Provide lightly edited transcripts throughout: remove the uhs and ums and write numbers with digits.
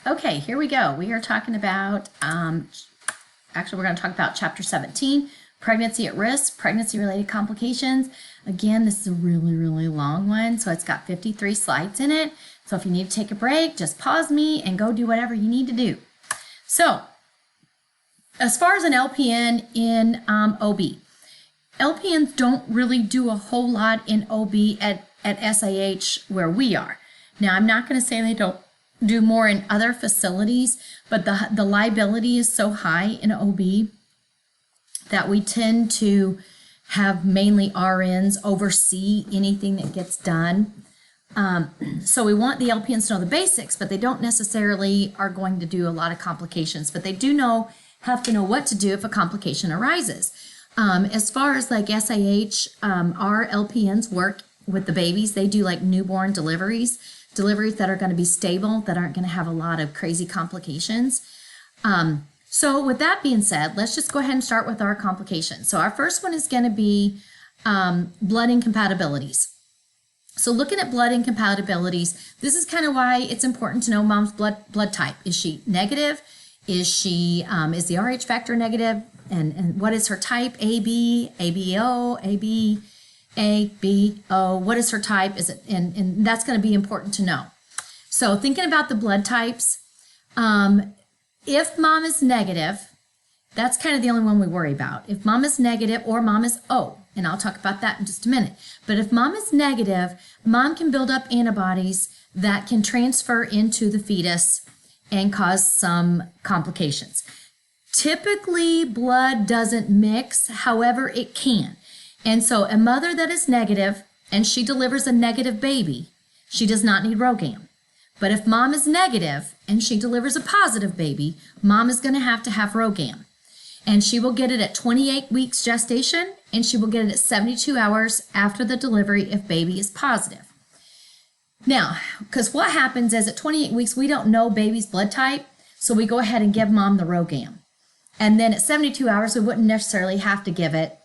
Okay, here we go. We are talking about, actually, we're going to talk about Chapter 17, Pregnancy at Risk, Pregnancy-Related Complications. Again, this is a really, really long one, so it's got 53 slides in it. So if you need to take a break, just pause me and go do whatever you need to do. So, as far as an LPN in OB, LPNs don't really do a whole lot in OB at SAH where we are. Now, I'm not going to say they don't do more in other facilities, but the liability is so high in OB that we tend to have mainly RNs oversee anything that gets done. So we want the LPNs to know the basics, but they don't necessarily are going to do a lot of complications, but they do have to know what to do if a complication arises. As far as like SAH, our LPNs work with the babies. They do like newborn deliveries that are going to be stable, that aren't going to have a lot of crazy complications. So with that being said, let's just go ahead and start with our complications. So our first one is going to be blood incompatibilities. So looking at blood incompatibilities, this is kind of why it's important to know mom's blood type. Is she negative? Is the Rh factor negative? And what is her type? AB, ABO, AB, ABO. What is her type? Is it and that's going to be important to know. So thinking about the blood types, if mom is negative, that's kind of the only one we worry about. If mom is negative or mom is O, and I'll talk about that in just a minute. But if mom is negative, mom can build up antibodies that can transfer into the fetus and cause some complications. Typically, blood doesn't mix, however, it can. And so a mother that is negative and she delivers a negative baby, she does not need RhoGAM. But if mom is negative and she delivers a positive baby, mom is going to have RhoGAM. And she will get it at 28 weeks gestation, and she will get it at 72 hours after the delivery if baby is positive. Now, because what happens is at 28 weeks, we don't know baby's blood type, so we go ahead and give mom the RhoGAM. And then at 72 hours, we wouldn't necessarily have to give it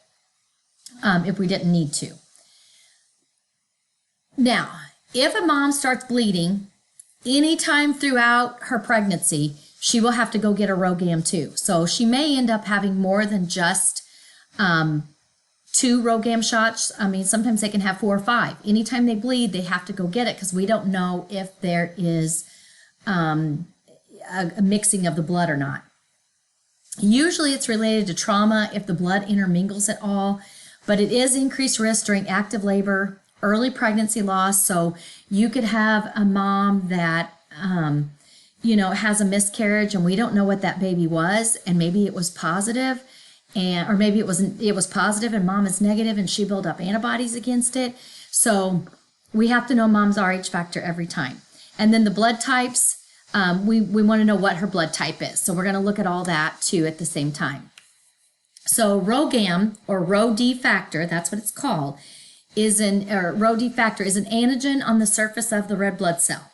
if we didn't need to. Now, if a mom starts bleeding anytime throughout her pregnancy, she will have to go get a RhoGAM too. So she may end up having more than just 2 RhoGAM shots. I mean, sometimes they can have 4 or 5. Anytime they bleed, they have to go get it because we don't know if there is a mixing of the blood or not. Usually it's related to trauma if the blood intermingles at all, but it is increased risk during active labor, early pregnancy loss. So you could have a mom that has a miscarriage and we don't know what that baby was, and maybe it was positive, or maybe it was positive and mom is negative and she built up antibodies against it. So we have to know mom's Rh factor every time. And then the blood types, we want to know what her blood type is. So we're going to look at all that too at the same time. So RhoGAM or Rho-D factor, that's what it's called, Rho-D factor is an antigen on the surface of the red blood cell.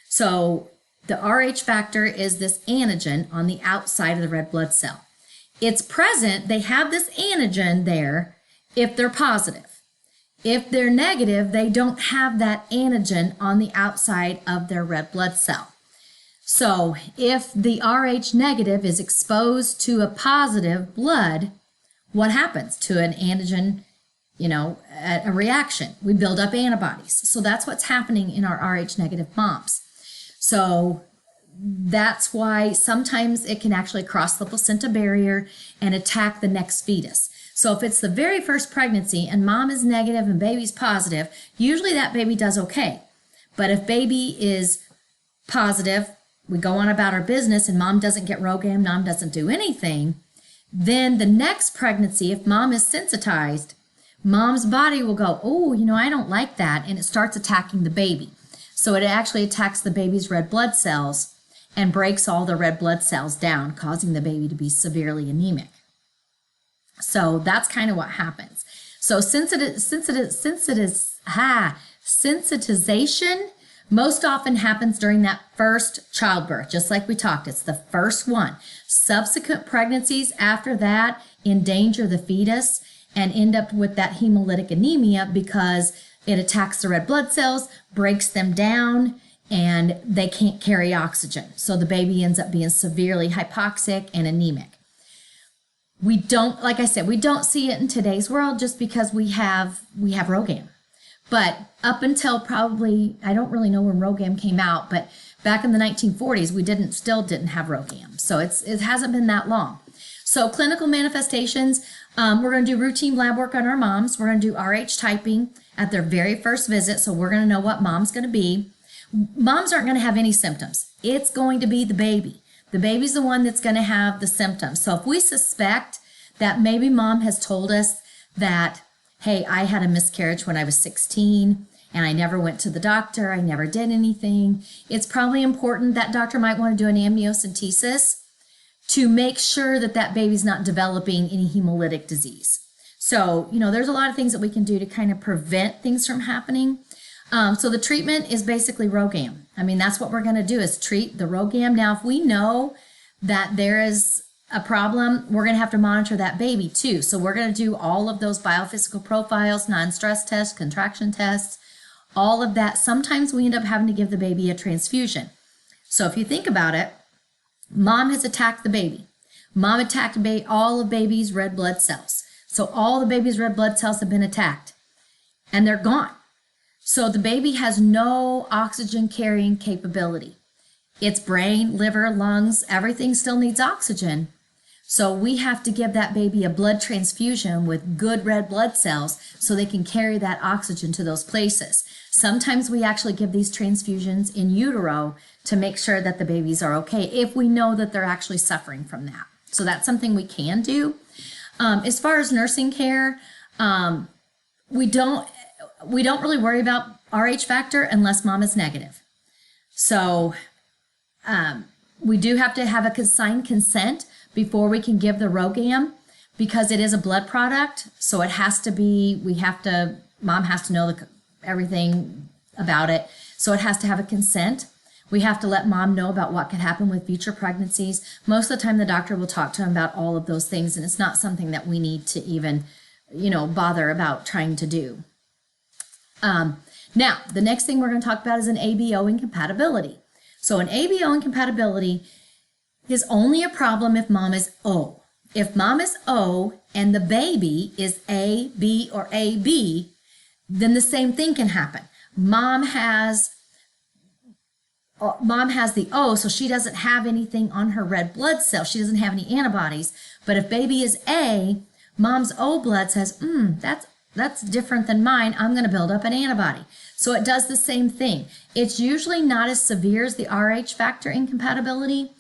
So the Rh factor is this antigen on the outside of the red blood cell. It's present, they have this antigen there if they're positive. If they're negative, they don't have that antigen on the outside of their red blood cell. So if the Rh negative is exposed to a positive blood, what happens to an antigen, a reaction? We build up antibodies. So that's what's happening in our Rh negative moms. So that's why sometimes it can actually cross the placenta barrier and attack the next fetus. So if it's the very first pregnancy and mom is negative and baby's positive, usually that baby does okay. But if baby is positive, we go on about our business and mom doesn't get RhoGAM, mom doesn't do anything, then the next pregnancy, if mom is sensitized, mom's body will go, oh, I don't like that, and it starts attacking the baby. So it actually attacks the baby's red blood cells and breaks all the red blood cells down, causing the baby to be severely anemic. So that's kind of what happens. So sensitization most often happens during that first childbirth, just like we talked. It's the first one. Subsequent pregnancies after that endanger the fetus and end up with that hemolytic anemia because it attacks the red blood cells, breaks them down, and they can't carry oxygen. So the baby ends up being severely hypoxic and anemic. We don't, like I said, we don't see it in today's world just because we have RhoGAM. But up until probably, I don't really know when RhoGAM came out, but back in the 1940s, we still didn't have RhoGAM. So it hasn't been that long. So clinical manifestations, we're going to do routine lab work on our moms. We're going to do RH typing at their very first visit. So we're going to know what mom's going to be. Moms aren't going to have any symptoms. It's going to be the baby. The baby's the one that's going to have the symptoms. So if we suspect that maybe mom has told us that, hey, I had a miscarriage when I was 16 and I never went to the doctor, I never did anything, it's probably important that doctor might want to do an amniocentesis to make sure that that baby's not developing any hemolytic disease. So, there's a lot of things that we can do to kind of prevent things from happening. So the treatment is basically RhoGAM. I mean, that's what we're going to do, is treat the RhoGAM. Now, if we know that there is a problem, we're going to have to monitor that baby too. So we're going to do all of those biophysical profiles, non-stress tests, contraction tests, all of that. Sometimes we end up having to give the baby a transfusion. So if you think about it, mom has attacked the baby. Mom attacked all of baby's red blood cells. So all the baby's red blood cells have been attacked and they're gone. So the baby has no oxygen carrying capability. Its brain, liver, lungs, everything still needs oxygen. So we have to give that baby a blood transfusion with good red blood cells so they can carry that oxygen to those places. Sometimes we actually give these transfusions in utero to make sure that the babies are okay if we know that they're actually suffering from that. So that's something we can do. As far as nursing care, we don't really worry about RH factor unless mom is negative. So we do have to have a signed consent before we can give the RhoGAM, because it is a blood product. So it has to be, mom has to know everything about it. So it has to have a consent. We have to let mom know about what could happen with future pregnancies. Most of the time the doctor will talk to him about all of those things, and it's not something that we need to even, bother about trying to do. Now, the next thing we're going to talk about is an ABO incompatibility. So an ABO incompatibility is only a problem if mom is O. If mom is O and the baby is A, B, or AB, then the same thing can happen. Mom has the O, so she doesn't have anything on her red blood cell. She doesn't have any antibodies. But if baby is A, mom's O blood says, that's different than mine. I'm going to build up an antibody. So it does the same thing. It's usually not as severe as the RH factor incompatibility,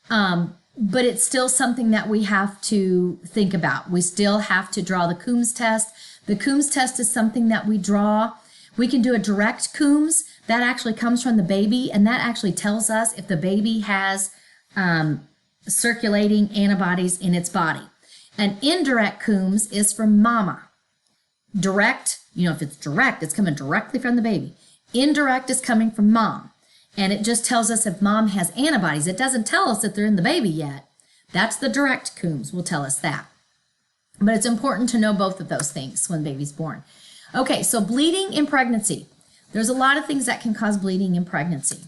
but it's still something that we have to think about. We still have to draw the Coombs test. The Coombs test is something that we draw. We can do a direct Coombs. That actually comes from the baby, and that actually tells us if the baby has circulating antibodies in its body. An indirect Coombs is from mama. Direct, if it's direct, it's coming directly from the baby. Indirect is coming from mom. And it just tells us if mom has antibodies. It doesn't tell us that they're in the baby yet. That's the direct Coombs will tell us that. But it's important to know both of those things when the baby's born. Okay, so bleeding in pregnancy. There's a lot of things that can cause bleeding in pregnancy.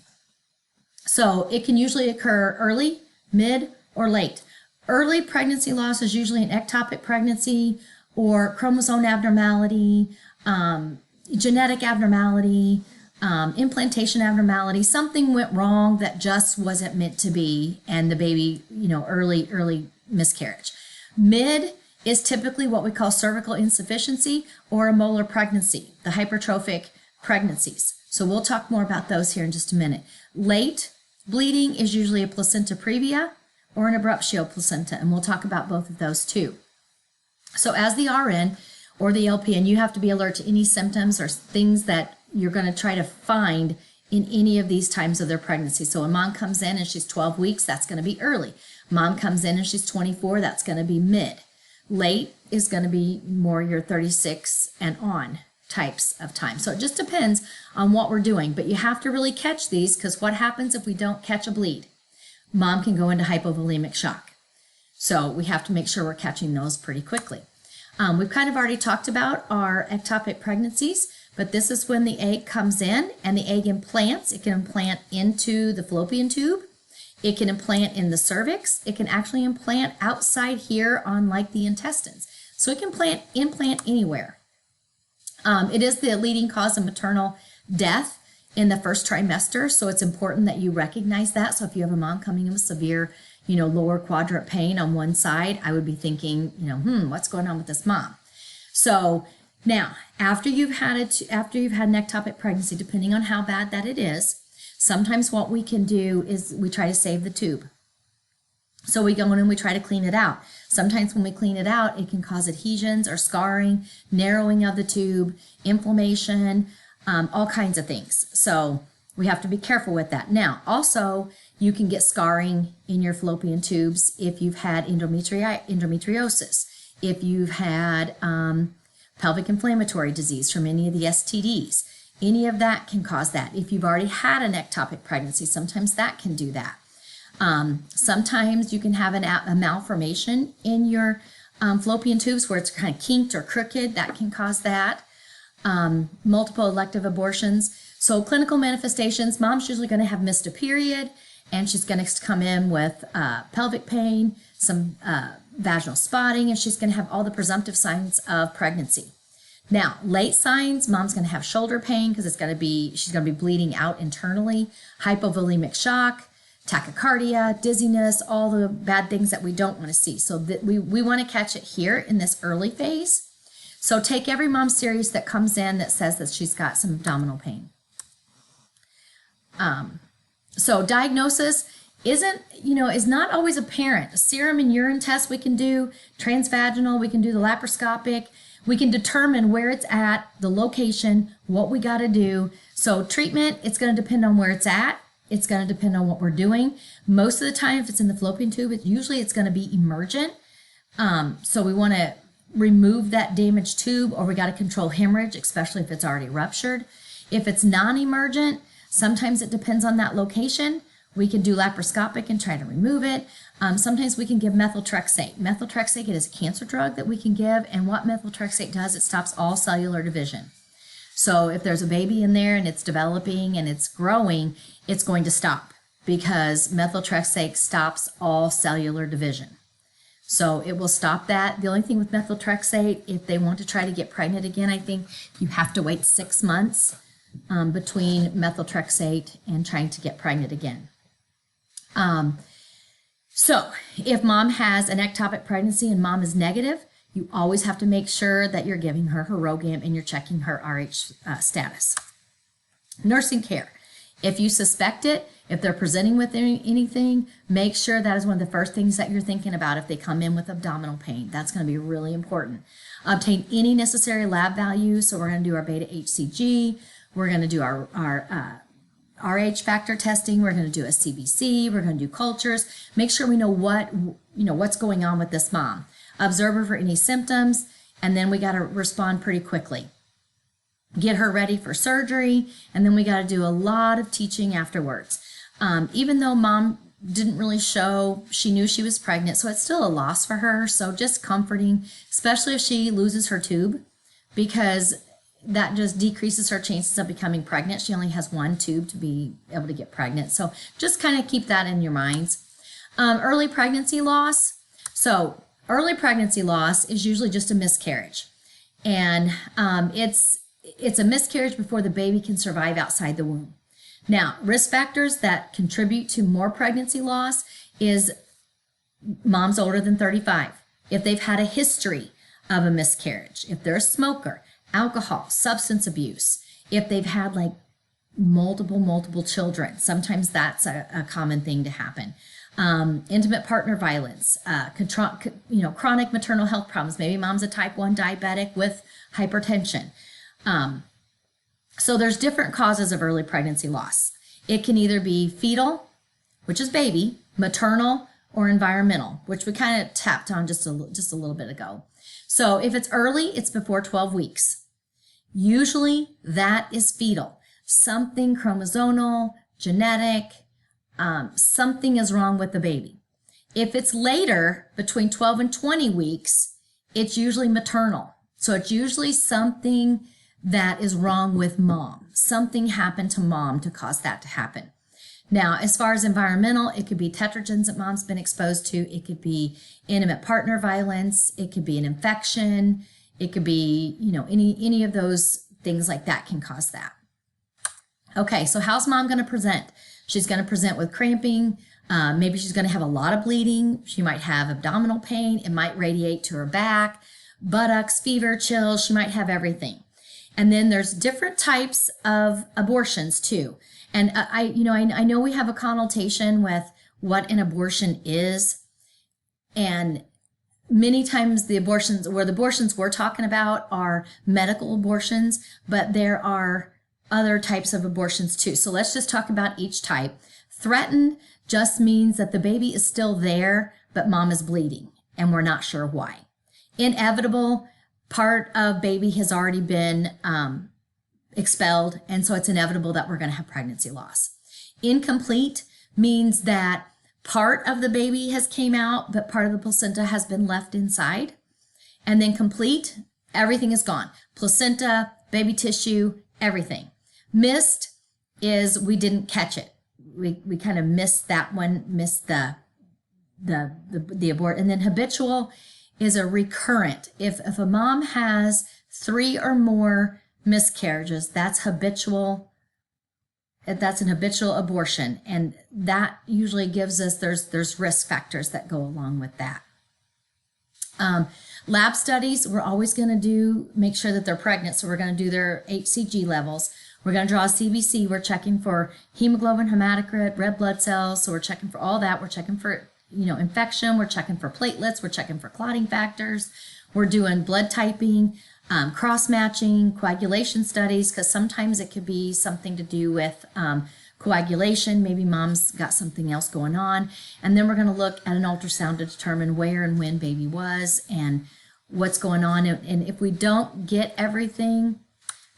So it can usually occur early, mid, or late. Early pregnancy loss is usually an ectopic pregnancy or chromosome abnormality, genetic abnormality, implantation abnormality. Something went wrong that just wasn't meant to be, and the baby, early miscarriage. Mid is typically what we call cervical insufficiency or a molar pregnancy, the hypertrophic pregnancies. So we'll talk more about those here in just a minute. Late bleeding is usually a placenta previa or an abruptio placenta, and we'll talk about both of those too. So as the RN or the LPN, you have to be alert to any symptoms or things that you're going to try to find in any of these times of their pregnancy. So when mom comes in and she's 12 weeks, that's going to be early. Mom comes in and she's 24, that's going to be mid. Late is going to be more your 36 and on types of time. So it just depends on what we're doing, but you have to really catch these, because what happens if we don't catch a bleed? Mom can go into hypovolemic shock. So we have to make sure we're catching those pretty quickly. We've kind of already talked about our ectopic pregnancies, but this is when the egg comes in and the egg implants. It can implant into the fallopian tube. It can implant in the cervix. It can actually implant outside here on like the intestines. So it can implant anywhere. It is the leading cause of maternal death in the first trimester, so it's important that you recognize that. So if you have a mom coming in with severe, lower quadrant pain on one side, I would be thinking, what's going on with this mom? So now, after you've had an ectopic pregnancy, depending on how bad that it is, sometimes what we can do is we try to save the tube. So we go in and we try to clean it out. Sometimes when we clean it out, it can cause adhesions or scarring, narrowing of the tube, inflammation, all kinds of things. So we have to be careful with that. Now, also, you can get scarring in your fallopian tubes if you've had endometriosis, if you've had pelvic inflammatory disease from any of the STDs. Any of that can cause that. If you've already had an ectopic pregnancy, sometimes that can do that. Sometimes you can have a malformation in your fallopian tubes where it's kind of kinked or crooked. That can cause that. Multiple elective abortions. So clinical manifestations, mom's usually going to have missed a period, and she's going to come in with pelvic pain, some vaginal spotting, and she's going to have all the presumptive signs of pregnancy. Now, late signs, mom's going to have shoulder pain because she's going to be bleeding out internally, hypovolemic shock, tachycardia, dizziness, all the bad things that we don't want to see. So that we want to catch it here in this early phase. So take every mom serious that comes in that says that she's got some abdominal pain. So diagnosis is not always apparent. A serum and urine test we can do, transvaginal, we can do the laparoscopic. We can determine where it's at, the location, what we got to do. So treatment, it's going to depend on where it's at. It's going to depend on what we're doing. Most of the time, if it's in the fallopian tube, it's going to be emergent. So we want to remove that damaged tube, or we got to control hemorrhage, especially if it's already ruptured. If it's non-emergent, sometimes it depends on that location. We can do laparoscopic and try to remove it. Sometimes we can give methotrexate. Methotrexate is a cancer drug that we can give, and what methotrexate does, it stops all cellular division. So if there's a baby in there and it's developing and it's growing, it's going to stop because methotrexate stops all cellular division. So it will stop that. The only thing with methotrexate, if they want to try to get pregnant again, I think you have to wait 6 months between methotrexate and trying to get pregnant again. So if mom has an ectopic pregnancy and mom is negative, you always have to make sure that you're giving her RhoGAM and you're checking her RH status. Nursing care. If you suspect it, if they're presenting with anything, make sure that is one of the first things that you're thinking about if they come in with abdominal pain. That's going to be really important. Obtain any necessary lab values. So we're going to do our beta HCG. We're going to do our RH factor testing. We're going to do a CBC. We're going to do cultures. Make sure we know what's going on with this mom. Observe her for any symptoms, and then we got to respond pretty quickly. Get her ready for surgery, and then we got to do a lot of teaching afterwards. Even though mom didn't really show, she knew she was pregnant, so it's still a loss for her. So just comforting, especially if she loses her tube, because that just decreases her chances of becoming pregnant. She only has one tube to be able to get pregnant. So just kind of keep that in your minds. Early pregnancy loss. So early pregnancy loss is usually just a miscarriage. And it's a miscarriage before the baby can survive outside the womb. Now, risk factors that contribute to more pregnancy loss is moms older than 35. If they've had a history of a miscarriage, if they're a smoker, alcohol, substance abuse, if they've had like multiple children, sometimes that's a common thing to happen. Intimate partner violence, chronic maternal health problems. Maybe mom's a type 1 diabetic with hypertension. So there's different causes of early pregnancy loss. It can either be fetal, which is baby, maternal, or environmental, which we kind of tapped on just a little bit ago. So if it's early, it's before 12 weeks. Usually that is fetal. Something chromosomal, genetic, something is wrong with the baby. If it's later, between 12 and 20 weeks, it's usually maternal. So it's usually something that is wrong with mom. Something happened to mom to cause that to happen. Now, as far as environmental, it could be tetragens that mom's been exposed to. It could be intimate partner violence. It could be an infection. It could be, any of those things like that can cause that. Okay, so how's mom going to present? She's going to present with cramping. Maybe she's going to have a lot of bleeding. She might have abdominal pain. It might radiate to her back, buttocks, fever, chills. She might have everything. And then there's different types of abortions too. And I know we have a connotation with what an abortion is. And many times the abortions we're talking about are medical abortions, but there are other types of abortions too. So let's just talk about each type. Threatened just means that the baby is still there, but mom is bleeding and we're not sure why. Inevitable, part of baby has already been expelled, and so it's inevitable that we're going to have pregnancy loss. Incomplete means that part of the baby has came out, but part of the placenta has been left inside. And then complete, everything is gone. Placenta, baby tissue, everything. Missed is we didn't catch it. We kind of missed that one, missed the abort. And then habitual is a recurrent. If a mom has 3 or more miscarriages, that's habitual. That's an habitual abortion, and that usually gives us there's risk factors that go along with that. Lab studies, we're always going to make sure that they're pregnant, so we're going to do their HCG levels. We're going to draw a CBC. We're checking for hemoglobin, hematocrit, red blood cells, so we're checking for all that. We're checking for infection. We're checking for platelets. We're checking for clotting factors. We're doing blood typing. Cross-matching, coagulation studies, because sometimes it could be something to do with coagulation. Maybe mom's got something else going on. And then we're going to look at an ultrasound to determine where and when baby was and what's going on. And if we don't get everything,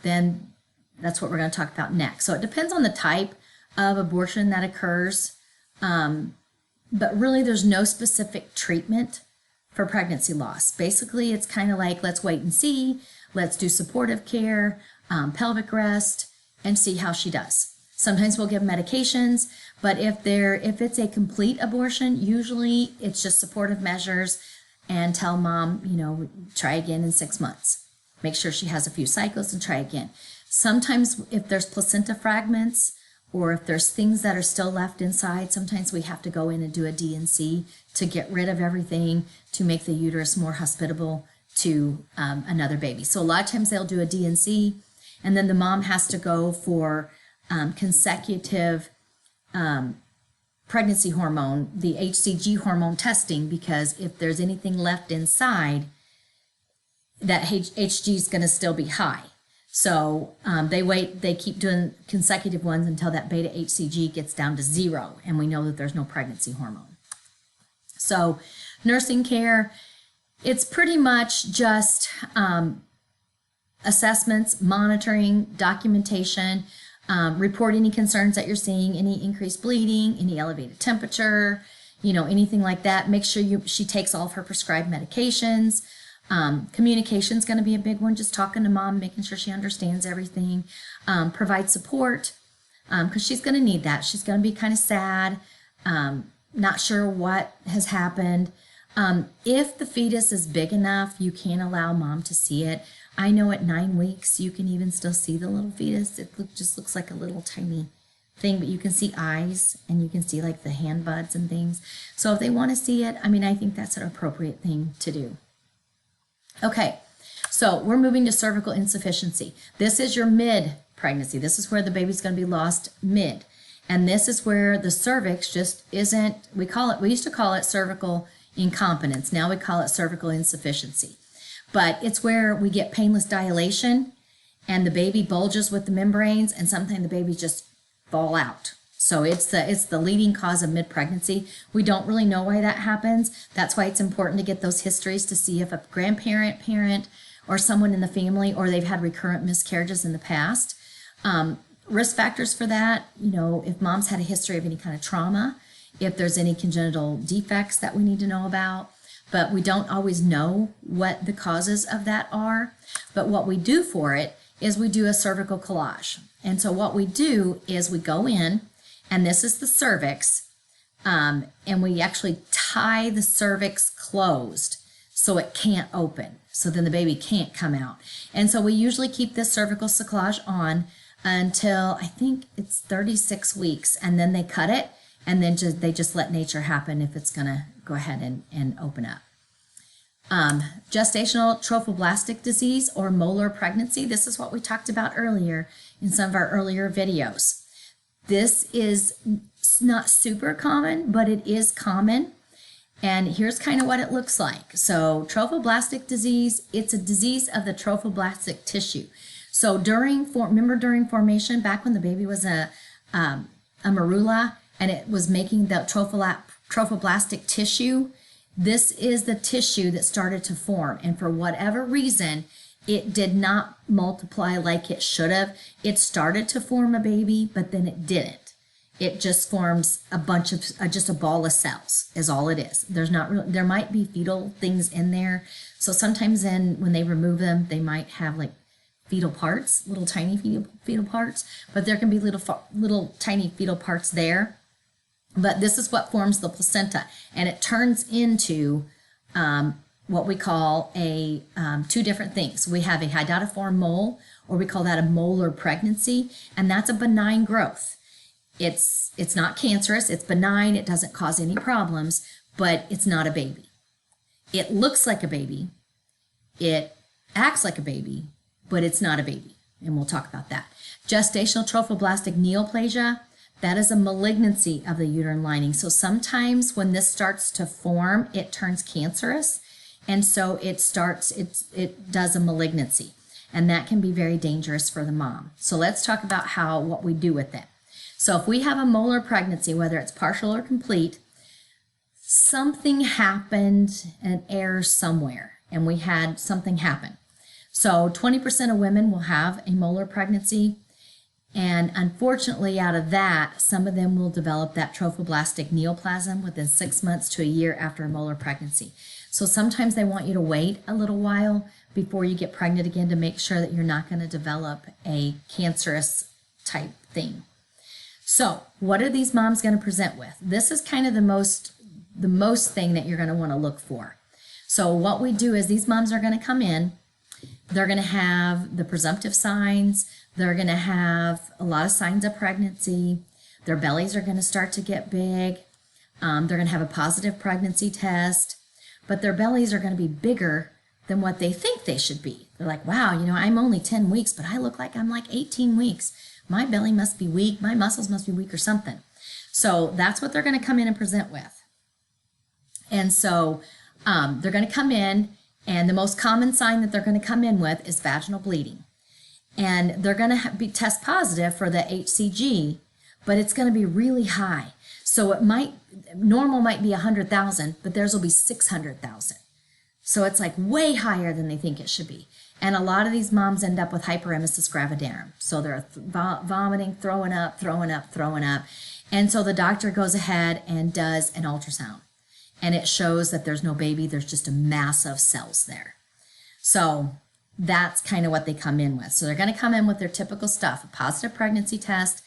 then that's what we're going to talk about next. So it depends on the type of abortion that occurs. But really, there's no specific treatment for pregnancy loss. Basically, it's kind of like, let's wait and see, let's do supportive care, pelvic rest, and see how she does. Sometimes we'll give medications, but if it's a complete abortion, usually it's just supportive measures and tell mom, try again in 6 months. Make sure she has a few cycles and try again. Sometimes if there's placenta fragments, or if there's things that are still left inside, sometimes we have to go in and do a D&C to get rid of everything to make the uterus more hospitable to another baby. So a lot of times they'll do a D&C, and then the mom has to go for consecutive pregnancy hormone, the HCG hormone testing, because if there's anything left inside, that HCG is going to still be high. So they keep doing consecutive ones until that beta HCG gets down to 0, and we know that there's no pregnancy hormone. So nursing care, it's pretty much just assessments, monitoring, documentation, report any concerns that you're seeing, any increased bleeding, any elevated temperature, anything like that. Make sure she takes all of her prescribed medications. Communication is going to be a big one, just talking to mom, making sure she understands everything. Provide support, because she's going to need that. She's going to be kind of sad, not sure what has happened. If the fetus is big enough, you can allow mom to see it. I know at 9 weeks, you can even still see the little fetus. It just looks like a little tiny thing, but you can see eyes and you can see like the hand buds and things. So if they want to see it, I think that's an appropriate thing to do. Okay, so we're moving to cervical insufficiency. This is your mid-pregnancy. This is where the baby's going to be lost mid. And this is where the cervix just isn't, we used to call it cervical incompetence. Now we call it cervical insufficiency. But it's where we get painless dilation and the baby bulges with the membranes, and sometimes the baby just fall out. So it's the leading cause of mid-pregnancy. We don't really know why that happens. That's why it's important to get those histories to see if a grandparent, parent, or someone in the family, or they've had recurrent miscarriages in the past. Risk factors for that, if mom's had a history of any kind of trauma, if there's any congenital defects that we need to know about. But we don't always know what the causes of that are. But what we do for it is we do a cervical collage. And so what we do is we go in, and this is the cervix, and we actually tie the cervix closed so it can't open. So then the baby can't come out. And so we usually keep this cervical cerclage on until I think it's 36 weeks, and then they cut it, and then they just let nature happen if it's gonna go ahead and open up. Gestational trophoblastic disease or molar pregnancy. This is what we talked about earlier in some of our earlier videos. This is not super common, but it is common. And here's kind of what it looks like. So trophoblastic disease, it's a disease of the trophoblastic tissue. So remember during formation, back when the baby was a marula and it was making the trophoblastic tissue, this is the tissue that started to form. And for whatever reason, it did not multiply like it should have. It started to form a baby, but then it didn't. It just forms a bunch of, just a ball of cells is all it is. There might be fetal things in there. So sometimes when they remove them, they might have like fetal parts, little tiny fetal parts, but there can be little tiny fetal parts there. But this is what forms the placenta, and it turns into what we call two different things. We have a hydatiform mole, or we call that a molar pregnancy, and that's a benign growth. It's not cancerous, it's benign, it doesn't cause any problems, but it's not a baby. It looks like a baby, it acts like a baby, but it's not a baby, and we'll talk about that. Gestational trophoblastic neoplasia, that is a malignancy of the uterine lining. So sometimes when this starts to form, it turns cancerous, and so it does a malignancy, and that can be very dangerous for the mom. So let's talk about what we do with it. So if we have a molar pregnancy, whether it's partial or complete, something happened, an error somewhere, and we had something happen. So 20% of women will have a molar pregnancy, and unfortunately out of that, some of them will develop that trophoblastic neoplasm within 6 months to a year after a molar pregnancy. So sometimes they want you to wait a little while before you get pregnant again to make sure that you're not going to develop a cancerous type thing. So what are these moms going to present with? This is kind of the most thing that you're going to want to look for. So what we do is these moms are going to come in, they're going to have the presumptive signs, they're going to have a lot of signs of pregnancy, their bellies are going to start to get big, they're going to have a positive pregnancy test, but their bellies are going to be bigger than what they think they should be. They're like, wow, I'm only 10 weeks, but I look like I'm like 18 weeks. My belly must be weak, my muscles must be weak or something. So that's what they're going to come in and present with. And so they're going to come in, and the most common sign that they're going to come in with is vaginal bleeding. And they're going to test positive for the HCG, but it's going to be really high. So normal might be 100,000, but theirs will be 600,000. So it's like way higher than they think it should be. And a lot of these moms end up with hyperemesis gravidarum. So they're vomiting, throwing up. And so the doctor goes ahead and does an ultrasound. And it shows that there's no baby, there's just a mass of cells there. So that's kind of what they come in with. So they're going to come in with their typical stuff: a positive pregnancy test,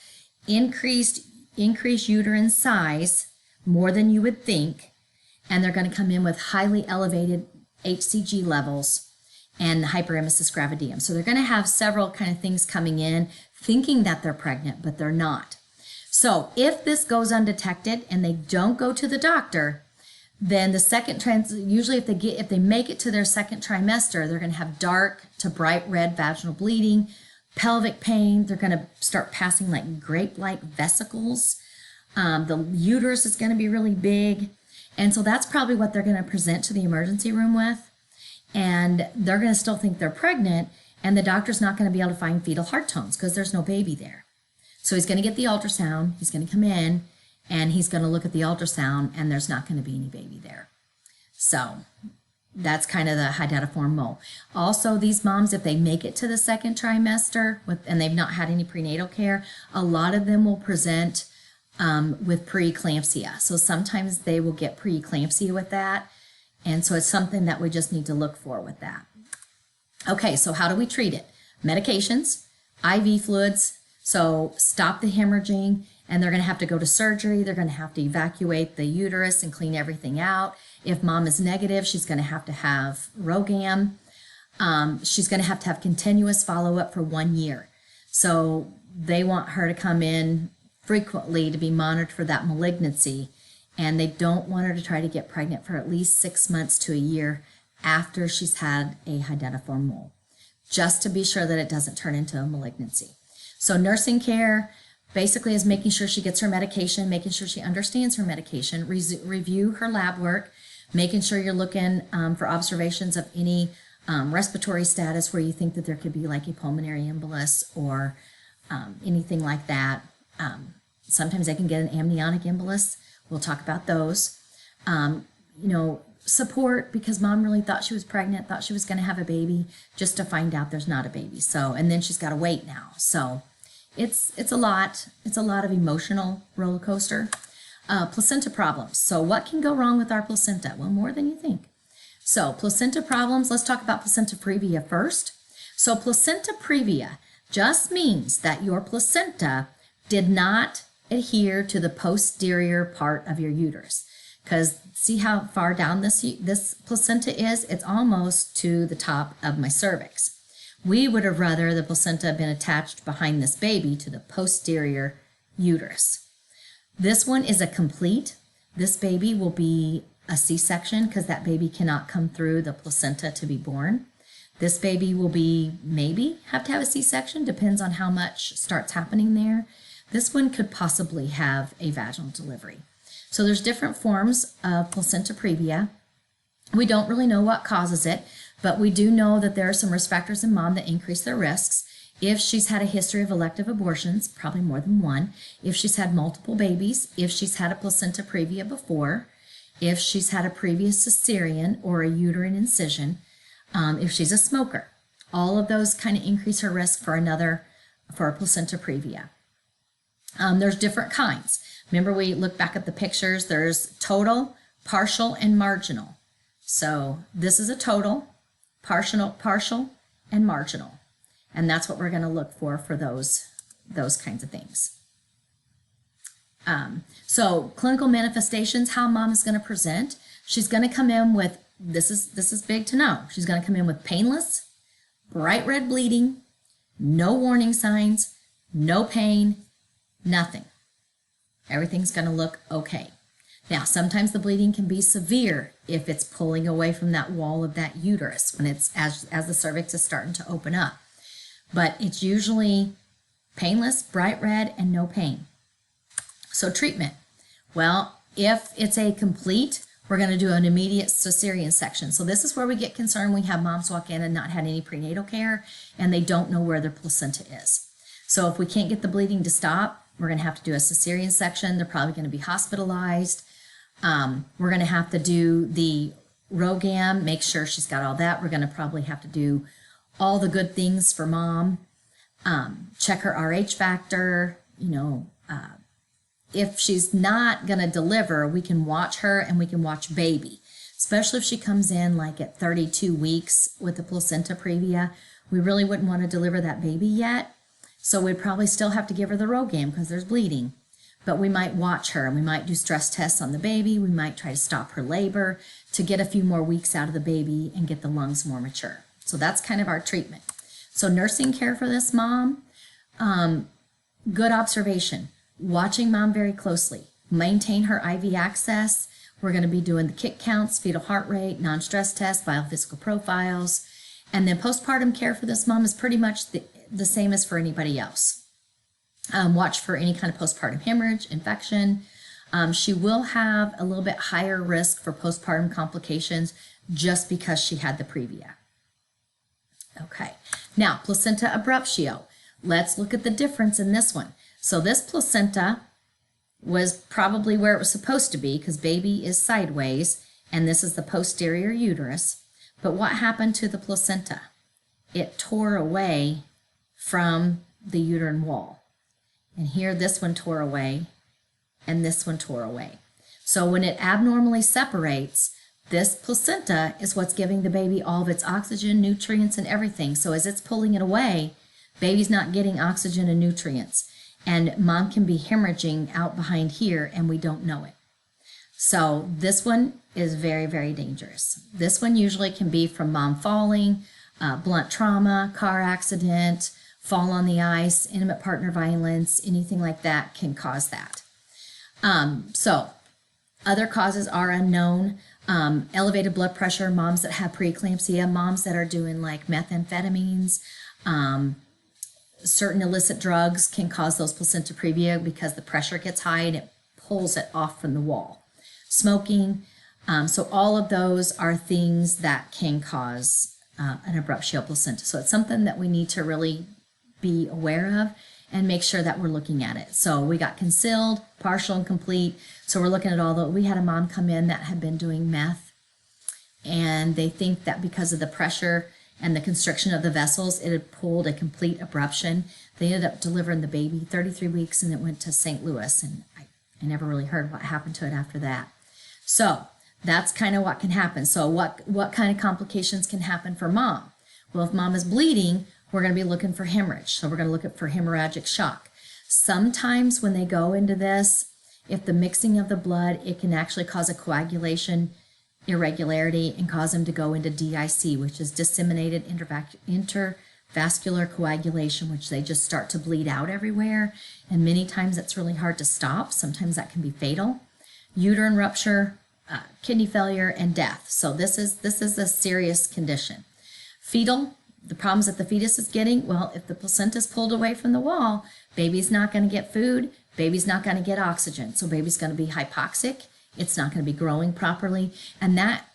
increased uterine size, more than you would think, and they're going to come in with highly elevated HCG levels and hyperemesis gravidarum. So they're going to have several kind of things coming in thinking that they're pregnant, but they're not. So if this goes undetected and they don't go to the doctor, then the usually if they make it to their second trimester, they're going to have dark to bright red vaginal bleeding, pelvic pain. They're going to start passing like grape-like vesicles. The uterus is going to be really big. And so that's probably what they're going to present to the emergency room with. And they're going to still think they're pregnant, and the doctor's not going to be able to find fetal heart tones because there's no baby there. So he's going to get the ultrasound, he's going to come in, and he's going to look at the ultrasound, and there's not going to be any baby there. So that's kind of the hydatiform mole. Also, these moms, if they make it to the second trimester and they've not had any prenatal care, a lot of them will present with preeclampsia. So sometimes they will get preeclampsia with that. And so it's something that we just need to look for with that. Okay, so how do we treat it? medications, IV fluids, so stop the hemorrhaging, and they're going to have to go to surgery. They're going to have to evacuate the uterus and clean everything out. If mom is negative, she's going to have RhoGAM. She's going to have continuous follow-up for 1 year. So they want her to come in frequently to be monitored for that malignancy, and they don't want her to try to get pregnant for at least 6 months to a year after she's had a hydeniform mole, just to be sure that it doesn't turn into a malignancy. So nursing care basically is making sure she gets her medication, making sure she understands her medication, review her lab work, making sure you're looking for observations of any respiratory status where you think that there could be like a pulmonary embolus or anything like that. Sometimes they can get an amniotic embolus. We'll talk about those. Support, because mom really thought she was pregnant, thought she was going to have a baby, just to find out there's not a baby. So, and then she's got to wait now. So it's a lot. It's a lot of emotional roller coaster. Placenta problems. So what can go wrong with our placenta? Well, more than you think. So placenta problems, let's talk about placenta previa first. So placenta previa just means that your placenta did not adhere to the posterior part of your uterus. Because see how far down this placenta is? It's almost to the top of my cervix. We would have rather the placenta been attached behind this baby to the posterior uterus. This one is a complete. This baby will be a C-section because that baby cannot come through the placenta to be born. This baby will be maybe have to have a C-section, depends on how much starts happening there. This one could possibly have a vaginal delivery. So there's different forms of placenta previa. We don't really know what causes it, but we do know that there are some risk factors in mom that increase their risks. If she's had a history of elective abortions, probably more than one. If she's had multiple babies, if she's had a placenta previa before, if she's had a previous cesarean or a uterine incision, if she's a smoker. All of those kind of increase her risk for a placenta previa. There's different kinds. Remember, we look back at the pictures. There's total, partial, and marginal. So this is a total, partial, and marginal. And that's what we're going to look for those kinds of things. So clinical manifestations, how mom is going to present. She's going to come in with, this is big to know. She's going to come in with painless, bright red bleeding, no warning signs, no pain, nothing. Everything's going to look okay. Now, sometimes the bleeding can be severe if it's pulling away from that wall of that uterus when it's as the cervix is starting to open up. But it's usually painless, bright red, and no pain. So treatment. Well, if it's a complete, we're going to do an immediate cesarean section. So this is where we get concerned. We have moms walk in and not had any prenatal care, and they don't know where their placenta is. So if we can't get the bleeding to stop, we're going to have to do a cesarean section. They're probably going to be hospitalized. We're going to have to do the RhoGAM, make sure she's got all that. We're going to probably have to do all the good things for mom. Check her RH factor. If she's not going to deliver, we can watch her and we can watch baby, especially if she comes in like at 32 weeks with the placenta previa. We really wouldn't want to deliver that baby yet. So we'd probably still have to give her the RhoGAM because there's bleeding. But we might watch her and we might do stress tests on the baby. We might try to stop her labor to get a few more weeks out of the baby and get the lungs more mature. So that's kind of our treatment. So nursing care for this mom, good observation, watching mom very closely, maintain her IV access. We're going to be doing the kick counts, fetal heart rate, non-stress tests, biophysical profiles. And then postpartum care for this mom is pretty much the same as for anybody else. Watch for any kind of postpartum hemorrhage, infection. She will have a little bit higher risk for postpartum complications just because she had the previa. Okay, now placenta abruptio. Let's look at the difference in this one. So this placenta was probably where it was supposed to be because baby is sideways and this is the posterior uterus. But what happened to the placenta? It tore away from the uterine wall. And here this one tore away and this one tore away. So when it abnormally separates, this placenta is what's giving the baby all of its oxygen, nutrients, and everything. So as it's pulling it away, baby's not getting oxygen and nutrients. And mom can be hemorrhaging out behind here and we don't know it. So this one is very, very dangerous. This one usually can be from mom falling, blunt trauma, car accident, fall on the ice, intimate partner violence, anything like that can cause that. So other causes are unknown. Elevated blood pressure, moms that have preeclampsia, moms that are doing like methamphetamines, certain illicit drugs can cause those placenta previa because the pressure gets high and it pulls it off from the wall. Smoking, so all of those are things that can cause an abruptio placenta. So it's something that we need to really be aware of and make sure that we're looking at it. So we got concealed, partial, and complete. So we're looking at all the, we had a mom come in that had been doing meth, and they think that because of the pressure and the constriction of the vessels, it had pulled a complete abruption. They ended up delivering the baby 33 weeks, and it went to St. Louis, and I never really heard what happened to it after that. So that's kind of what can happen. So what kind of complications can happen for mom? Well, if mom is bleeding, we're going to be looking for hemorrhage. So we're going to look for hemorrhagic shock. Sometimes when they go into this, if the mixing of the blood, it can actually cause a coagulation irregularity and cause them to go into DIC, which is disseminated intervascular coagulation, which they just start to bleed out everywhere. And many times it's really hard to stop. Sometimes that can be fatal. Uterine rupture, kidney failure, and death. So this is a serious condition. Fetal, the problems that the fetus is getting, well, if the placenta is pulled away from the wall, baby's not going to get food, baby's not going to get oxygen. So baby's going to be hypoxic, it's not going to be growing properly, and that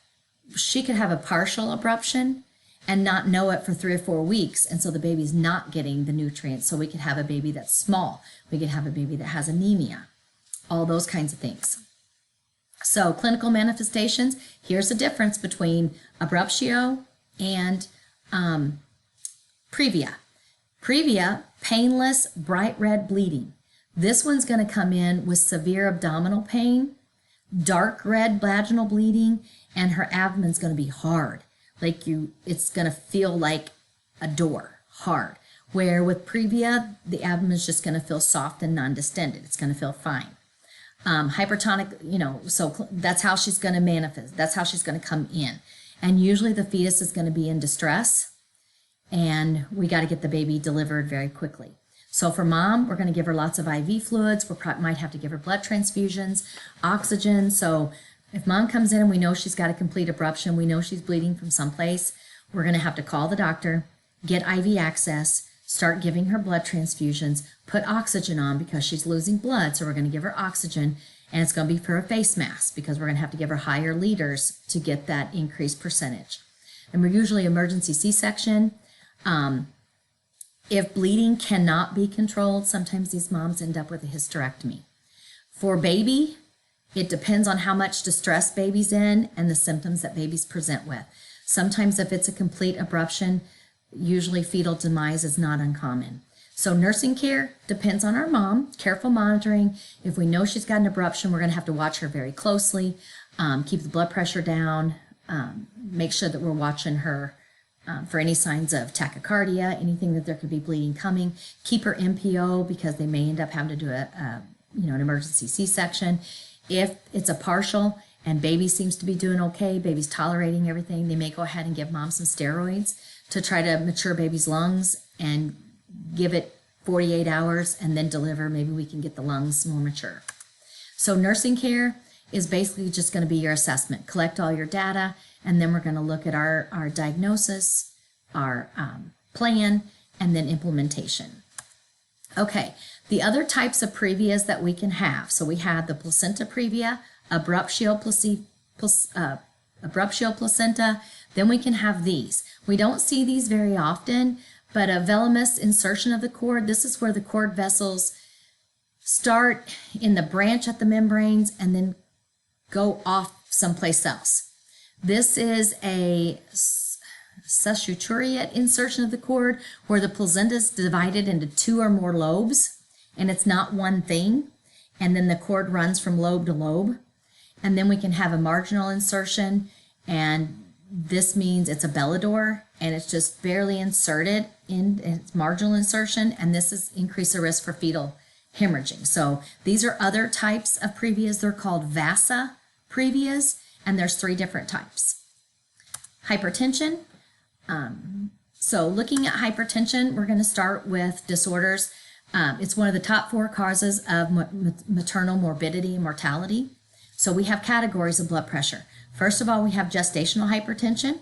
she could have a partial abruption and not know it for 3 or 4 weeks, and so the baby's not getting the nutrients. So we could have a baby that's small, we could have a baby that has anemia, all those kinds of things. So clinical manifestations, here's the difference between abruptio and previa. Previa, painless, bright red bleeding. This one's going to come in with severe abdominal pain, dark red vaginal bleeding, and her abdomen's going to be hard. It's going to feel like a door, hard. Where with previa, the abdomen's just going to feel soft and non-distended. It's going to feel fine. Hypertonic, so that's how she's going to manifest. That's how she's going to come in. And usually the fetus is going to be in distress, and we got to get the baby delivered very quickly. So for mom, we're going to give her lots of IV fluids. We might have to give her blood transfusions, oxygen. So if mom comes in and we know she's got a complete abruption, we know she's bleeding from someplace, we're going to have to call the doctor, get IV access, start giving her blood transfusions, put oxygen on because she's losing blood. So we're going to give her oxygen, and it's going to be for a face mask because we're going to have to give her higher liters to get that increased percentage. And we're usually emergency C-section. If bleeding cannot be controlled, sometimes these moms end up with a hysterectomy. For baby, it depends on how much distress baby's in and the symptoms that babies present with. Sometimes if it's a complete abruption, usually fetal demise is not uncommon. So nursing care depends on our mom, careful monitoring. If we know she's got an abruption, we're going to have to watch her very closely, keep the blood pressure down, make sure that we're watching her for any signs of tachycardia, anything that there could be bleeding coming. Keep her NPO because they may end up having to do an emergency C-section. If it's a partial and baby seems to be doing okay, baby's tolerating everything, they may go ahead and give mom some steroids to try to mature baby's lungs and give it 48 hours and then deliver. Maybe we can get the lungs more mature. So nursing care is basically just going to be your assessment. Collect all your data, and then we're going to look at our diagnosis, our plan, and then implementation. Okay, the other types of previas that we can have. So we have the placenta previa, abruptio placenta. Then we can have these. We don't see these very often, but a velamus insertion of the cord, this is where the cord vessels start in the branch at the membranes and then go off someplace else. This is a suturate insertion of the cord where the placenta is divided into 2 or more lobes, and it's not one thing, and then the cord runs from lobe to lobe. And then we can have a marginal insertion, And this means it's a Bellador and it's just barely inserted in its marginal insertion, and this is increase the risk for fetal hemorrhaging. So these are other types of previas. They're called VASA previas, and there's 3 different types. Hypertension. So looking at hypertension, we're going to start with disorders. It's one of the top 4 causes of maternal morbidity and mortality. So we have categories of blood pressure. First of all, we have gestational hypertension,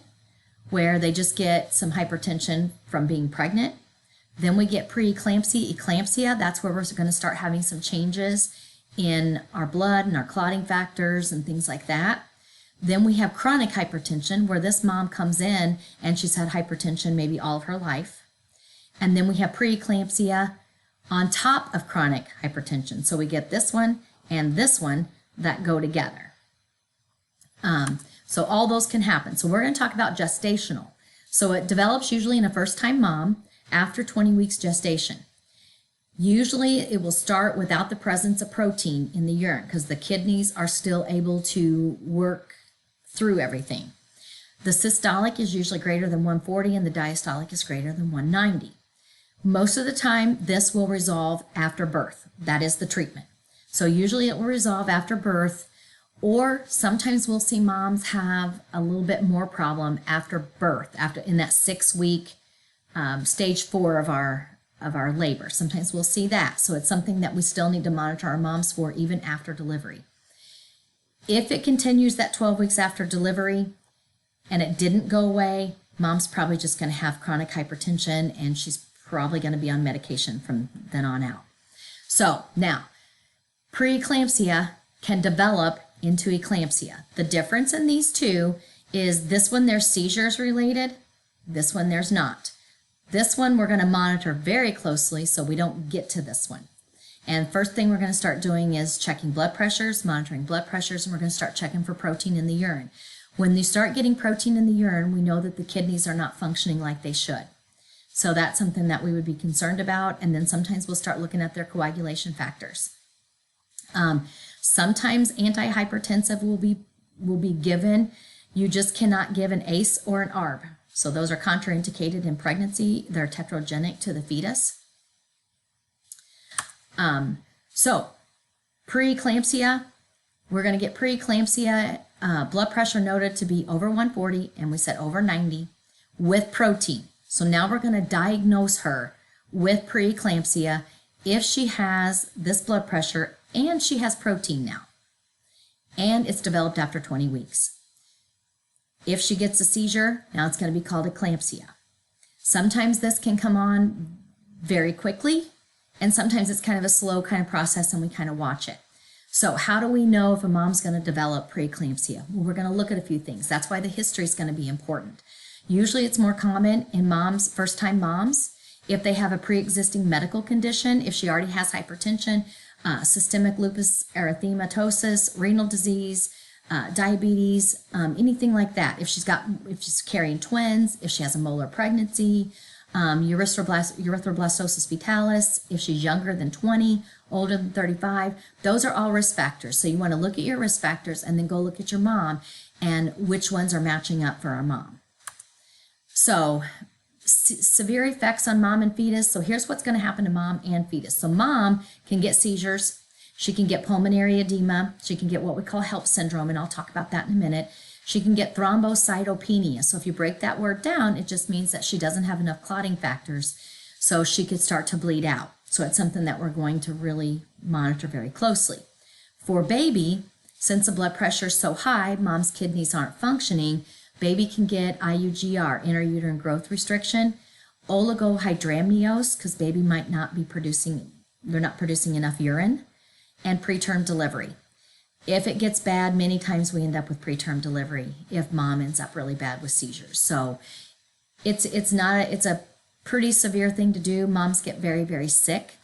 where they just get some hypertension from being pregnant. Then we get preeclampsia, eclampsia. That's where we're going to start having some changes in our blood and our clotting factors and things like that. Then we have chronic hypertension, where this mom comes in and she's had hypertension maybe all of her life. And then we have preeclampsia on top of chronic hypertension. So we get this one and this one that go together. So all those can happen. So we're going to talk about gestational. So it develops usually in a first-time mom after 20 weeks gestation. Usually it will start without the presence of protein in the urine because the kidneys are still able to work through everything. The systolic is usually greater than 140 and the diastolic is greater than 190. Most of the time this will resolve after birth. That is the treatment. So usually it will resolve after birth, or sometimes we'll see moms have a little bit more problem after birth, after in that 6-week stage 4 of our labor. Sometimes we'll see that. So it's something that we still need to monitor our moms for even after delivery. If it continues that 12 weeks after delivery and it didn't go away, mom's probably just going to have chronic hypertension and she's probably going to be on medication from then on out. So now, preeclampsia can develop into eclampsia. The difference in these two is this one there's seizures related, this one there's not. This one we're going to monitor very closely so we don't get to this one. And first thing we're going to start doing is checking blood pressures, monitoring blood pressures, and we're going to start checking for protein in the urine. When you start getting protein in the urine, we know that the kidneys are not functioning like they should. So that's something that we would be concerned about, and then sometimes we'll start looking at their coagulation factors. Sometimes antihypertensive will be given. You just cannot give an ACE or an ARB. So those are contraindicated in pregnancy. They're teratogenic to the fetus. So preeclampsia, we're going to get preeclampsia, blood pressure noted to be over 140, and we said over 90 with protein. So now we're going to diagnose her with preeclampsia if she has this blood pressure and she has protein now, and it's developed after 20 weeks. If she gets a seizure, now it's going to be called eclampsia. Sometimes this can come on very quickly, and sometimes it's kind of a slow kind of process and we kind of watch it. So how do we know if a mom's going to develop preeclampsia? Well, we're going to look at a few things. That's why the history is going to be important. Usually it's more common in moms, first-time moms, if they have a pre-existing medical condition, if she already has hypertension, systemic lupus erythematosus, renal disease, diabetes, anything like that. If she's carrying twins, if she has a molar pregnancy, erythroblastosis fetalis, if she's younger than 20, older than 35, those are all risk factors. So you want to look at your risk factors and then go look at your mom and which ones are matching up for our mom. So severe effects on mom and fetus. So here's what's going to happen to mom and fetus. So mom can get seizures. She can get pulmonary edema. She can get what we call HELLP syndrome, and I'll talk about that in a minute. She can get thrombocytopenia. So if you break that word down, it just means that she doesn't have enough clotting factors, so she could start to bleed out. So it's something that we're going to really monitor very closely. For baby, since the blood pressure is so high, mom's kidneys aren't functioning, baby can get IUGR, intrauterine growth restriction, oligohydramnios, because baby might not be producing, they're not producing enough urine, and preterm delivery. If it gets bad, many times we end up with preterm delivery if mom ends up really bad with seizures. So it's a pretty severe thing to do. Moms get very, very sick.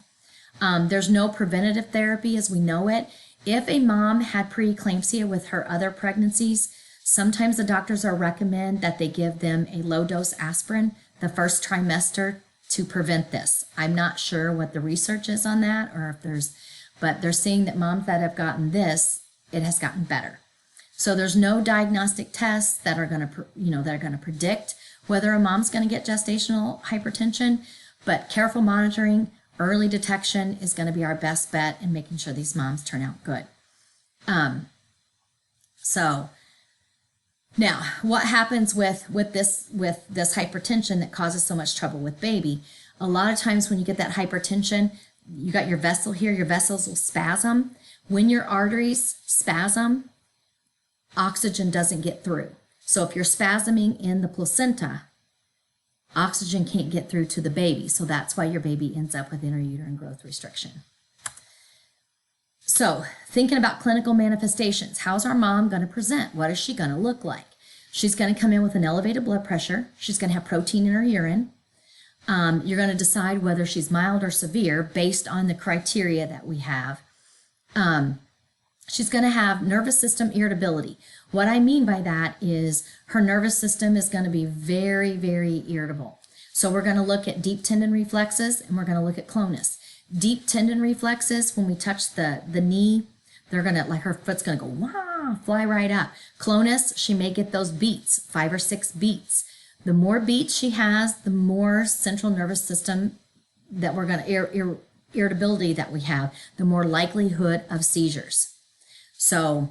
There's no preventative therapy as we know it. If a mom had preeclampsia with her other pregnancies, sometimes the doctors will recommend that they give them a low-dose aspirin the first trimester to prevent this. I'm not sure what the research is on that, or if there's, but they're seeing that moms that have gotten this, it has gotten better. So there's no diagnostic tests that are going to, that are going to predict whether a mom's going to get gestational hypertension, but careful monitoring, early detection is going to be our best bet in making sure these moms turn out good. So now what happens with this hypertension that causes so much trouble with baby? A lot of times when you get that hypertension, you got your vessel here, your vessels will spasm. When your arteries spasm, oxygen doesn't get through. So if you're spasming in the placenta, oxygen can't get through to the baby. So that's why your baby ends up with intrauterine growth restriction. So thinking about clinical manifestations, how's our mom going to present? What is she going to look like? She's going to come in with an elevated blood pressure. She's going to have protein in her urine. You're going to decide whether she's mild or severe based on the criteria that we have. She's going to have nervous system irritability. What I mean by that is her nervous system is going to be very, very irritable. So we're going to look at deep tendon reflexes and we're going to look at clonus. Deep tendon reflexes, when we touch the knee, they're going to, like her foot's going to go, wah, fly right up. Clonus, she may get those beats, 5 or 6 beats. The more beats she has, the more central nervous system that we're going to, irritability that we have, the more likelihood of seizures. So,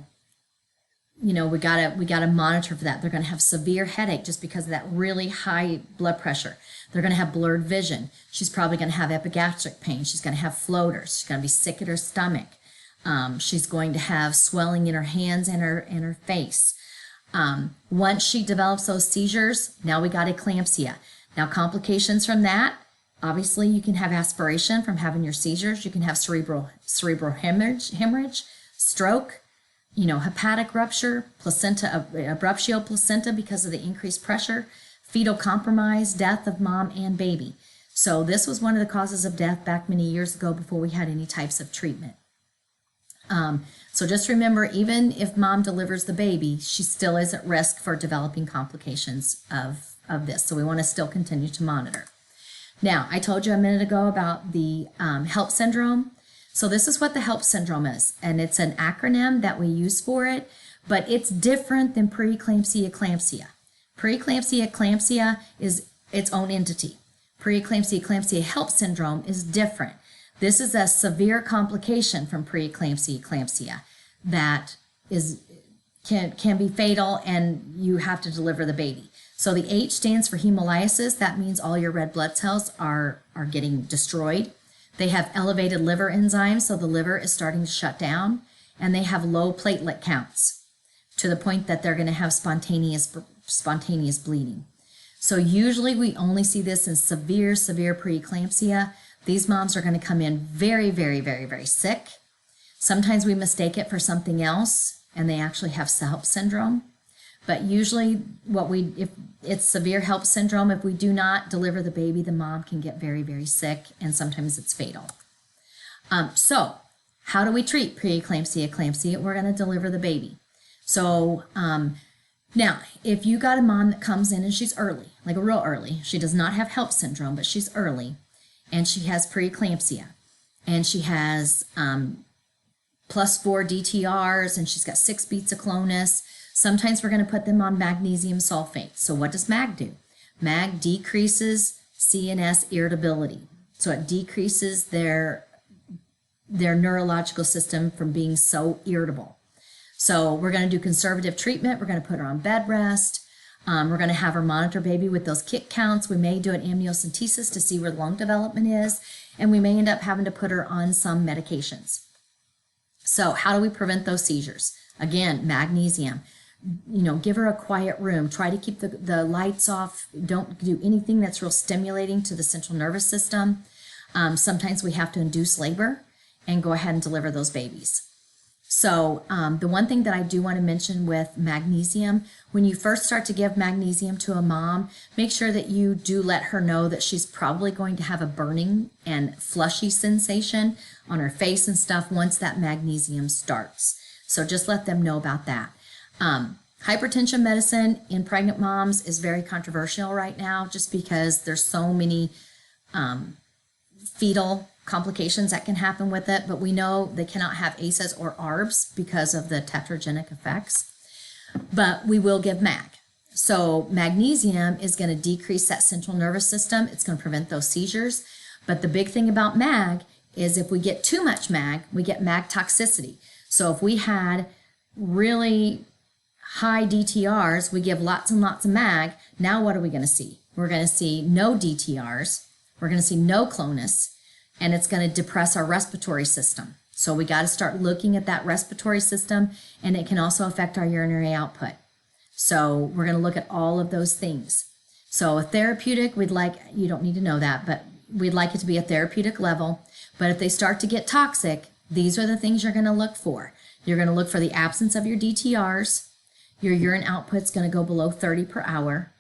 we gotta monitor for that. They're going to have severe headache just because of that really high blood pressure. They're going to have blurred vision. She's probably going to have epigastric pain. She's going to have floaters. She's going to be sick at her stomach. She's going to have swelling in her hands and her face. Once she develops those seizures, now we got eclampsia. Now complications from that, obviously you can have aspiration from having your seizures. You can have cerebral hemorrhage, stroke, hepatic rupture, abruptio placenta because of the increased pressure, fetal compromise, death of mom and baby. So this was one of the causes of death back many years ago before we had any types of treatment. So just remember, even if mom delivers the baby, she still is at risk for developing complications of this. So we want to still continue to monitor. Now, I told you a minute ago about the HELP syndrome. So this is what the HELP syndrome is, and it's an acronym that we use for it, but it's different than preeclampsia eclampsia. Preeclampsia eclampsia is its own entity. Preeclampsia eclampsia HELP syndrome is different. This is a severe complication from preeclampsia eclampsia that can be fatal, and you have to deliver the baby. So the H stands for hemolysis. That means all your red blood cells are getting destroyed. They have elevated liver enzymes, so the liver is starting to shut down, and they have low platelet counts to the point that they're going to have spontaneous bleeding. So usually we only see this in severe preeclampsia. These moms are going to come in very, very, very, very sick. Sometimes we mistake it for something else, and they actually have HELP syndrome. But usually if it's severe HELP syndrome, if we do not deliver the baby, the mom can get very, very sick, and sometimes it's fatal. So how do we treat preeclampsia eclampsia? We're going to deliver the baby. So now, if you got a mom that comes in and she's early, like real early, she does not have HELP syndrome, but she's early, and she has preeclampsia, and she has +4 DTRs, and she's got 6 beats of clonus. Sometimes we're going to put them on magnesium sulfate. So what does MAG do? MAG decreases CNS irritability. So it decreases their neurological system from being so irritable. So we're going to do conservative treatment. We're going to put her on bed rest. We're going to have her monitor baby with those kick counts. We may do an amniocentesis to see where lung development is, and we may end up having to put her on some medications. So how do we prevent those seizures? Again, magnesium. Give her a quiet room. Try to keep the lights off. Don't do anything that's real stimulating to the central nervous system. Sometimes we have to induce labor and go ahead and deliver those babies. So the one thing that I do want to mention with magnesium, when you first start to give magnesium to a mom, make sure that you do let her know that she's probably going to have a burning and flushy sensation on her face and stuff once that magnesium starts. So just let them know about that. Hypertension medicine in pregnant moms is very controversial right now just because there's so many fetal complications that can happen with it, but we know they cannot have ACEs or ARBs because of the tetragenic effects. but we will give MAG. So magnesium is going to decrease that central nervous system. It's going to prevent those seizures. But the big thing about MAG is if we get too much MAG, we get MAG toxicity. So if we had really high DTRs, we give lots and lots of MAG. Now what are we going to see? We're going to see no DTRs. We're going to see no clonus, and it's going to depress our respiratory system. So we got to start looking at that respiratory system, and it can also affect our urinary output. So we're going to look at all of those things. So a therapeutic, we'd like, you don't need to know that, but we'd like it to be a therapeutic level. But if they start to get toxic, these are the things you're going to look for. You're going to look for the absence of your DTRs. Your urine output's going to go below 30 per hour.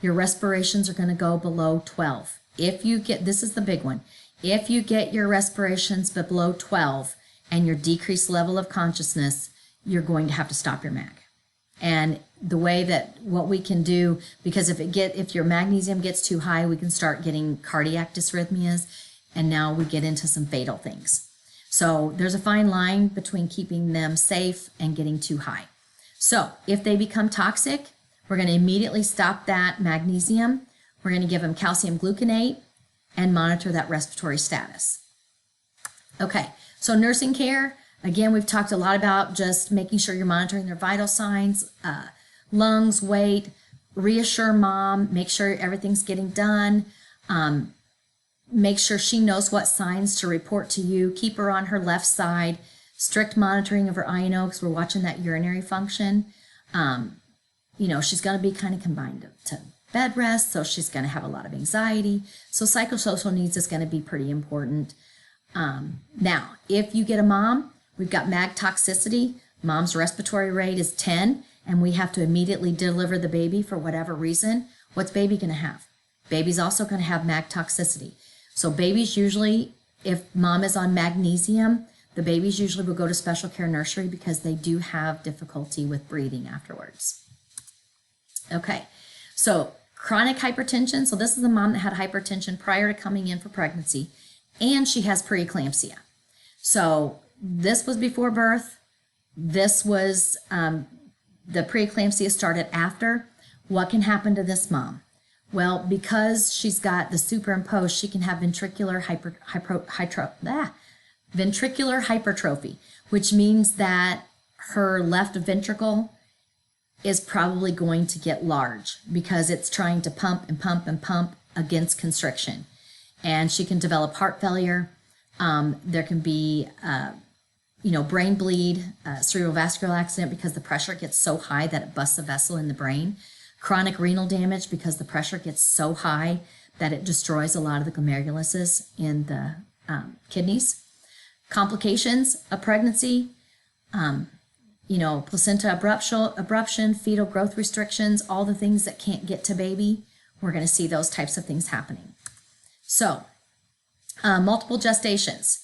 Your respirations are going to go below 12. If you get, this is the big one, if you get your respirations below 12 and your decreased level of consciousness, you're going to have to stop your MAG. And the way that what we can do, because if your magnesium gets too high, we can start getting cardiac dysrhythmias, and now we get into some fatal things. So there's a fine line between keeping them safe and getting too high. So if they become toxic, we're going to immediately stop that magnesium. We're going to give them calcium gluconate and monitor that respiratory status. Okay, so nursing care, again, we've talked a lot about just making sure you're monitoring their vital signs, lungs, weight, reassure mom, make sure everything's getting done, make sure she knows what signs to report to you, keep her on her left side, strict monitoring of her INO because we're watching that urinary function. You know, she's going to be kind of combined to bed rest, so she's going to have a lot of anxiety. So psychosocial needs is going to be pretty important. Now, if you get a mom, we've got MAG toxicity. Mom's respiratory rate is 10, and we have to immediately deliver the baby for whatever reason. What's baby going to have? Baby's also going to have MAG toxicity. So babies usually, if mom is on magnesium, the babies usually will go to special care nursery because they do have difficulty with breathing afterwards. Okay, so chronic hypertension. So this is a mom that had hypertension prior to coming in for pregnancy, and she has preeclampsia. So this was before birth. This was, the preeclampsia started after. What can happen to this mom? Well, because she's got the superimposed, she can have ventricular hypertrophy, which means that her left ventricle is probably going to get large because it's trying to pump and pump and pump against constriction. And she can develop heart failure. There can be, brain bleed, cerebrovascular accident because the pressure gets so high that it busts a vessel in the brain. Chronic renal damage because the pressure gets so high that it destroys a lot of the glomeruluses in the kidneys. Complications of pregnancy, placenta abruption, fetal growth restrictions, all the things that can't get to baby. We're going to see those types of things happening. So, multiple gestations.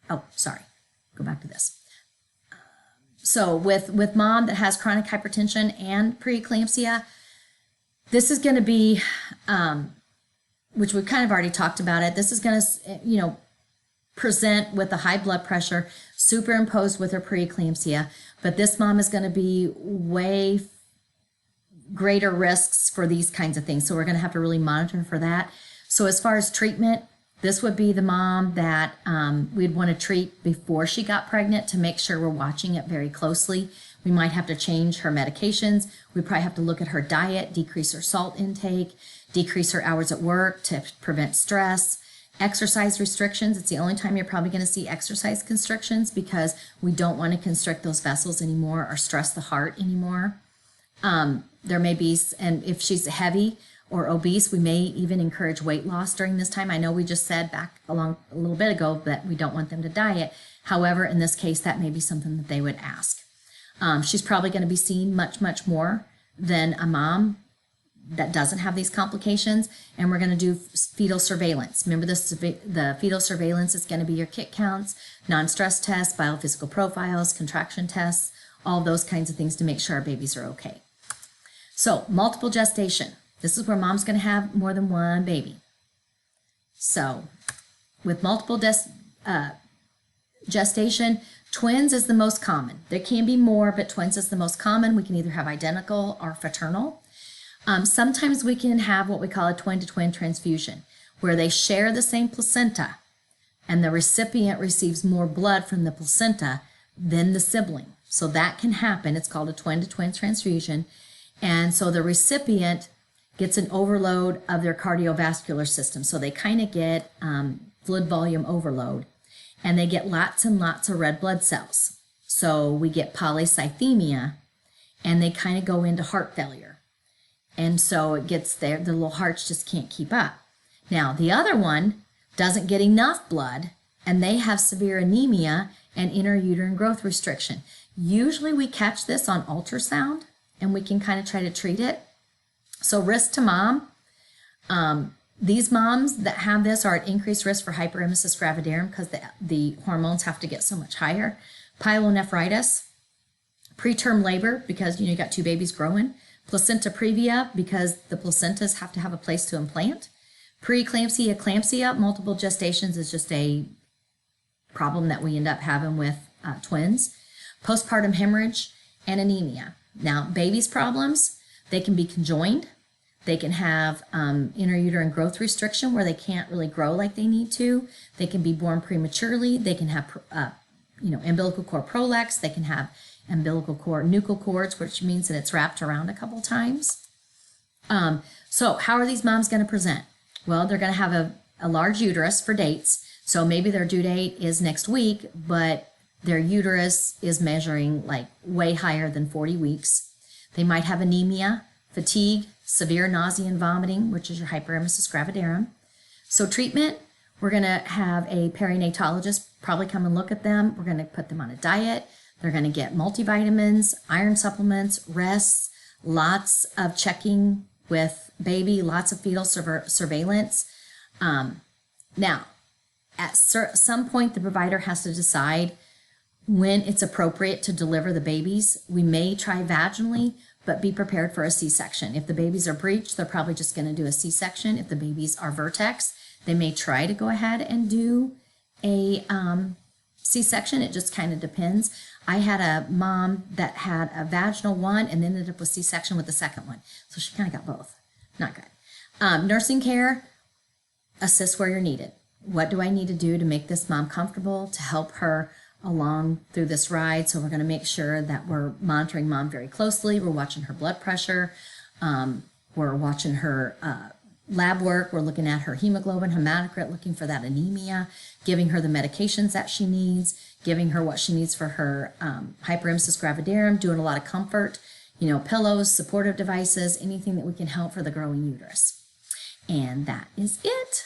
Oh, sorry. Go back to this. So with mom that has chronic hypertension and preeclampsia, this is going to be, which we've kind of already talked about it, this is going to, present with the high blood pressure superimposed with her preeclampsia, but this mom is going to be way greater risks for these kinds of things. So we're going to have to really monitor for that. So as far as treatment, this would be the mom that we'd want to treat before she got pregnant to make sure we're watching it very closely. We might have to change her medications. We probably have to look at her diet, decrease her salt intake, decrease her hours at work to prevent stress. Exercise restrictions. It's the only time you're probably going to see exercise constrictions because we don't want to constrict those vessels anymore or stress the heart anymore. There may be, and if she's heavy or obese, we may even encourage weight loss during this time. I know we just said back along a little bit ago that we don't want them to diet. However, in this case, that may be something that they would ask. She's probably going to be seen much, much more than a mom that doesn't have these complications, and we're going to do fetal surveillance. Remember this, the fetal surveillance is going to be your KIT counts, non-stress tests, biophysical profiles, contraction tests, all those kinds of things to make sure our babies are okay. So multiple gestation. This is where mom's going to have more than one baby. So with multiple gestation, Twins is the most common. There can be more, but twins is the most common. We can either have identical or fraternal. Sometimes we can have what we call a twin-to-twin transfusion, where they share the same placenta, and the recipient receives more blood from the placenta than the sibling. So that can happen. It's called a twin-to-twin transfusion. And so the recipient gets an overload of their cardiovascular system. So they kind of get fluid volume overload, and they get lots and lots of red blood cells. So we get polycythemia, and they kind of go into heart failure. And so it gets there, the little hearts just can't keep up. Now, the other one doesn't get enough blood, and they have severe anemia and intrauterine growth restriction. Usually we catch this on ultrasound, and we can kind of try to treat it. So risk to mom. These moms that have this are at increased risk for hyperemesis gravidarum because the hormones have to get so much higher. Pyelonephritis, preterm labor because you got two babies growing. Placenta previa because the placentas have to have a place to implant. Preeclampsia, eclampsia, multiple gestations is just a problem that we end up having with twins. Postpartum hemorrhage and anemia. Now, babies' problems, they can be conjoined. They can have intrauterine growth restriction where they can't really grow like they need to. They can be born prematurely. They can have, umbilical cord prolapse. They can have umbilical cord nuchal cords, which means that it's wrapped around a couple times. So how are these moms going to present? Well, they're going to have a large uterus for dates. So maybe their due date is next week, but their uterus is measuring like way higher than 40 weeks. They might have anemia, fatigue, severe nausea and vomiting, which is your hyperemesis gravidarum. So treatment, we're going to have a perinatologist probably come and look at them. We're going to put them on a diet. They're going to get multivitamins, iron supplements, rests, lots of checking with baby, lots of fetal surveillance. Now, at some point, the provider has to decide when it's appropriate to deliver the babies. We may try vaginally, but be prepared for a C-section. If the babies are breech, they're probably just going to do a C-section. If the babies are vertex, they may try to go ahead and do a C-section. It just kind of depends. I had a mom that had a vaginal one and then ended up with C-section with the second one. So she kind of got both. Not good. Nursing care, assist where you're needed. What do I need to do to make this mom comfortable, to help her along through this ride? So we're going to make sure that we're monitoring mom very closely. We're watching her blood pressure. We're watching her lab work. We're looking at her hemoglobin, hematocrit, looking for that anemia, giving her the medications that she needs, giving her what she needs for her hyperemesis gravidarum, doing a lot of comfort, pillows, supportive devices, anything that we can help for the growing uterus. And that is it.